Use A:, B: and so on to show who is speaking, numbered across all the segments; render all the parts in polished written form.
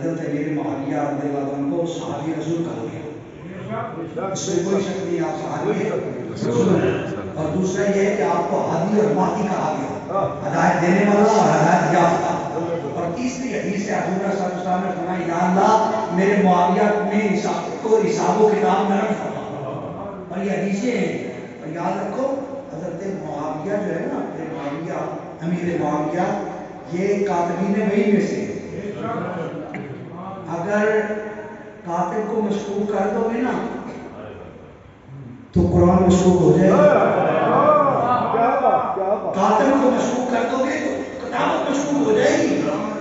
A: حضرت امیر معاویہ رضی اللہ عنہ کو صحابی رسول کہا گیا، اس میں کوئی شک نہیں، آپ صحابی رسول ہیں۔ اور دوسرا یہ ہے کہ آپ کو ہادی اور مہدی کہا گیا، ہدایت دینے والا اور ہدایت یافتہ۔ اور تیسری حدیث ہے حضور صلی اللہ علیہ وسلم نے فرمایا یا اللہ میرے معاویہ میں حساب و کتاب نرم فرما، اور یہ حدیثیں ہیں۔ اور یاد رکھو حضرت معاویہ جو ہے نا، معاویہ امیر معاویہ یہ کاتبین وحی میں سے، اگر کاتب کو مشکوک کر دو گے نا تو قرآن مشکوک ہو جائے گا، کاتب کو مشکوک کر دو گے تو کتابت مشکوک ہو جائے گی۔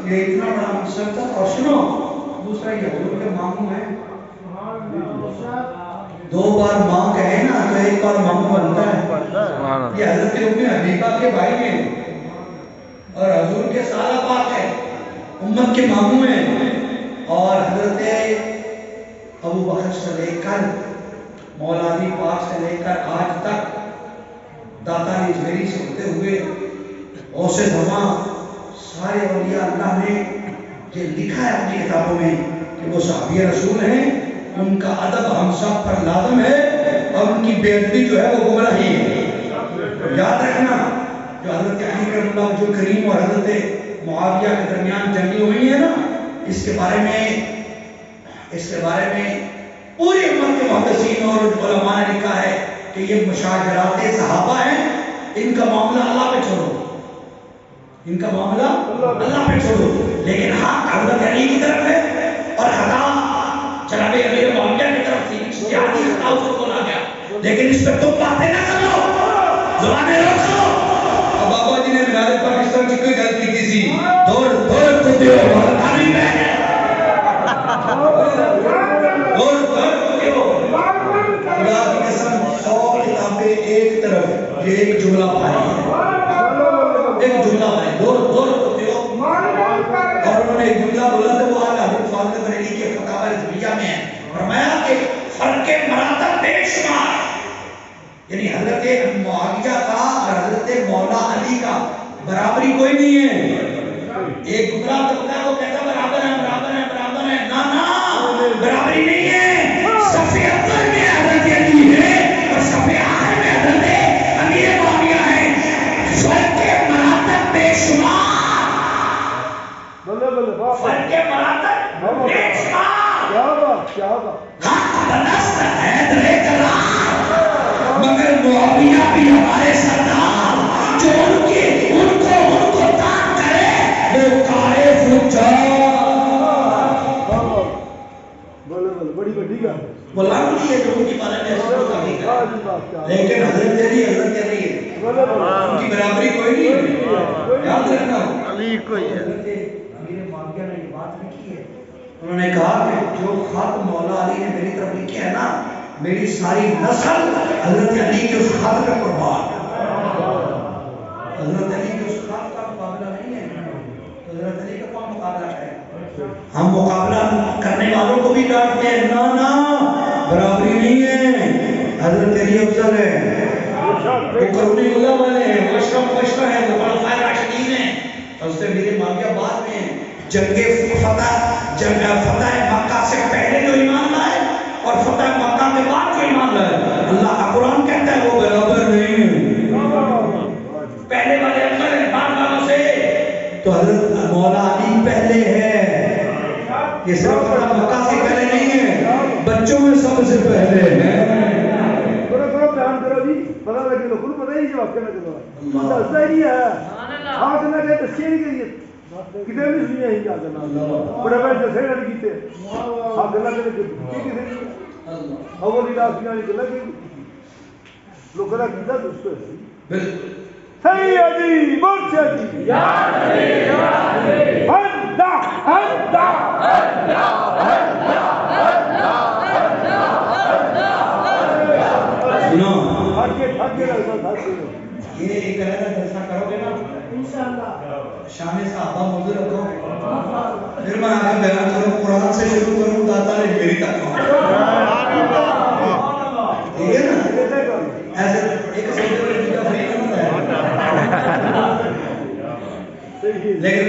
A: یہ اتنا بڑا مقصد تھا۔ اور سنو دوسرا یہ حضور کے ماموں ہیں، دو بار ماں کہے نا تو ایک بار ماموں بنتا ہے۔ یہ حضرت ام حبیبہ کے بھائی ہیں اور حضور کے سالہ پاک ہیں، امت کے ماموں ہیں۔ اور حضرت ابو بکر سے لے کر مولا علی پاک سے لے کر آج تک داتا اجمیری سے ہوتے ہوئے غوث زمان سارے اولیاء اللہ نے یہ لکھا ہے اپنی کتابوں میں کہ وہ صحابی رسول ہیں، ان کا ادب ہم سب پر لازم ہے، اور ان کی بے ادبی جو ہے وہ گمراہی ہے۔ یاد رکھنا جو حضرت علی کرم اللہ وجہ کریم اور حضرت معاویہ کے درمیان جنگی ہوئی ہے نا، اس کے بارے میں پوری امت کے محدثین اور علماء نے لکھا ہے کہ یہ مشاجرات صحابہ ہیں، ان کا معاملہ اللہ پہ چھوڑو، ان کا معاملہ اللہ پہ چھوڑو، لیکن حق حضرت علی کی طرف ہے اور خطا جناب امیر معاویہ کی طرف تھی، اجتہادی خطا اس کو بولا گیا، لیکن اس پہ تم باتیں نہ کرو، زبانیں روکو۔ اور بابا جی نے میرے پاکستان کی کوئی غلطی کی تھی، دور کتے ہو بھارتانی میں دور کتے ہو، خدا کی قسم 100 کتابیں ایک طرف، یہ ایک جملہ بھائی ہے، ایک جملہ بھائی، دور کتے ہو۔ اور انہوں نے ایک جملہ بولا تھا، وہ آج حضرت فاضل بریلوی کے فتاوی رضویہ میں ہے، فرمایا کہ فرق مراتب بے شمار، یعنی حضرت معاویہ کا اور حضرت مولا علی کا برابری کوئی نہیں ہے۔ ایک گمراہ طبقہ وہ کہتا برابر ہے برابر ہے برابر ہے، نا برابری نہیں ہے۔ صف اول میں حضرت علی ہے اور صف آخر میں حضرت امیر معاویہ ہے، فرق مراتب بے شمار، فرق مراتب بے شمار، حق بنست حیدر کرار، مگر معاویہ بھی ہمارے سردار، جو ان کو تاک کرے وہ کارے فجار۔ وہ لانتی ہے جو ان کی بارے میں ایسا بتانے کا، لیکن حضرت علی ہے، ان کی برابری کوئی نہیں ہے، یاد رکھنا۔ علی کوئی ہے۔ حضرت امیر معاویہ نے یہ بات لکھی ہے، انہوں نے کہا کہ جو خط مولا علی نے میری طرف لکھے ہے نا، میری ساری نسل حضرت علی کے اس خط کا قربان، حضرت علی کے اس خط کا مقابلہ نہیں ہے، تو حضرت علی کا کون مقابلہ ہے؟ ہم مقابلہ کرنے والوں کو بھی ڈانٹتے ہیں، نا برابری نہیں ہے، حضرت علی افضل ہے، وہ کرونی اللہ والے ہیں، وہ اشرف بشر ہیں، وہ خلفائے راشدین ہیں، اور اس سے میرے معاویہ بعد میں ہیں۔ جنگ فتح مکہ سے پہلے جو ایمان لائے اور فتح مکہ کے بعد جو ایمان لائے، اللہ کا قرآن کہتا ہے وہ برابر نہیں ہے، پہلے والے افضل ہیں بعد والوں سے۔ تو حضرت مولا علی پہلے ہے، یہ صرف فتح مکہ سے پہلے نہیں ہے، بچوں میں سب سے پہلے ہے۔
B: پتا لگے تو خود پتہ ہی جواب کرنا چاہتا ہے، دستا ہی ہے، ہاتھ نہ کہ دسیے نہیں کہ کتے بھی سنیا ہی کیا کرنا، بڑے بڑے دسے نہ کیتے، ہاتھ نہ کہ کسی نہیں، اول علاقی آنی کہ لگے لوگ کہا کیتا دوستو ہے سیدی مرشدی یا علی یا علی اللہ اللہ اللہ
A: یہ ایک علیحدہ جلسہ کرو گے نا انشاءاللہ، شان صحابہ موضوع رکھو، پھر میں آگے بیان کروں، قرآن سے شروع کروں، داتا نے میری تک کہوں، ٹھیک ہے نا؟ ایسے ایک سوچے میں جگہ فری نہیں ہوتا ہے، لیکن